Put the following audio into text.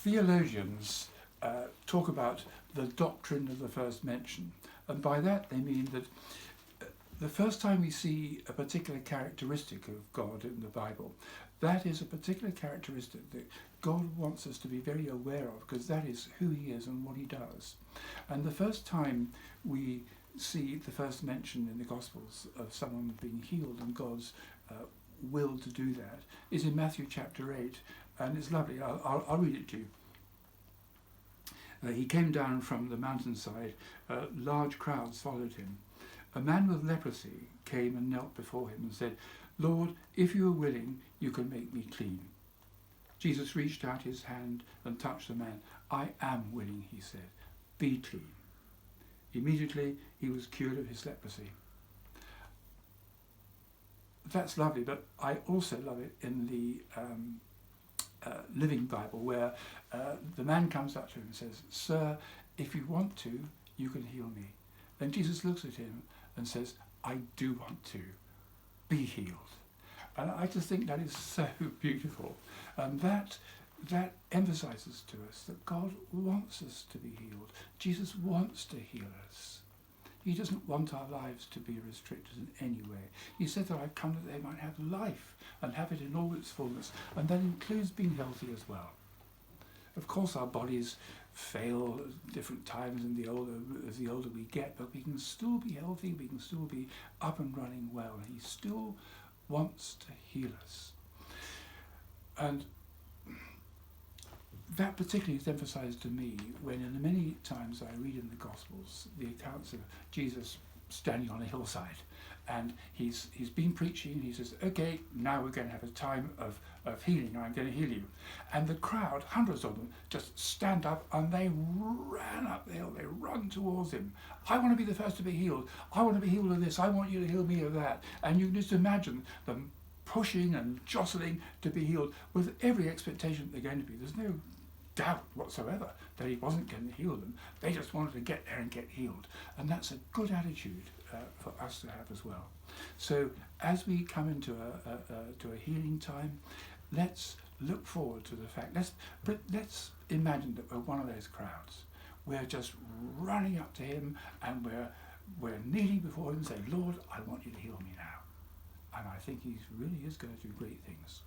theologians talk about the doctrine of the first mention, and by that they mean that the first time we see a particular characteristic of God in the Bible, that is a particular characteristic that God wants us to be very aware of, because that is who he is and what he does. And the first time we see the first mention in the Gospels of someone being healed and God's will to do that is in Matthew chapter 8, and it's lovely. I'll read it to you. He came down from the mountainside, large crowds followed him. A man with leprosy came and knelt before him and said, "Lord, if you are willing, you can make me clean." Jesus reached out his hand and touched the man. "I am willing," he said. "Be clean." Immediately he was cured of his leprosy. That's lovely, but I also love it in the Living Bible, where the man comes up to him and says, "Sir, if you want to, you can heal me." Then Jesus looks at him and says, "I do want to. Be healed." And I just think that is so beautiful. And that emphasizes to us that God wants us to be healed. Jesus wants to heal us. He doesn't want our lives to be restricted in any way. He said that I've come that they might have life and have it in all its fullness. And that includes being healthy as well. Of course, our bodies fail at different times as the older we get, but we can still be healthy, we can still be up and running well. He still wants to heal us. And that particularly is emphasized to me when in the many times I read in the Gospels the accounts of Jesus standing on a hillside, and he's been preaching, and he says, "Okay, now we're going to have a time of healing. I'm going to heal you." And the crowd, hundreds of them, just stand up and they ran up the hill, they run towards him. "I want to be the first to be healed. I want to be healed of this. I want you to heal me of that." And you can just imagine them pushing and jostling to be healed with every expectation that they're going to be. There's no doubt whatsoever that he wasn't going to heal them. They just wanted to get there and get healed. And that's a good attitude for us to have as well. So as we come into a healing time, let's look forward to the fact, let's imagine that we're one of those crowds. We're just running up to him and we're kneeling before him and saying, "Lord, I want you to heal me now." And I think he really is going to do great things.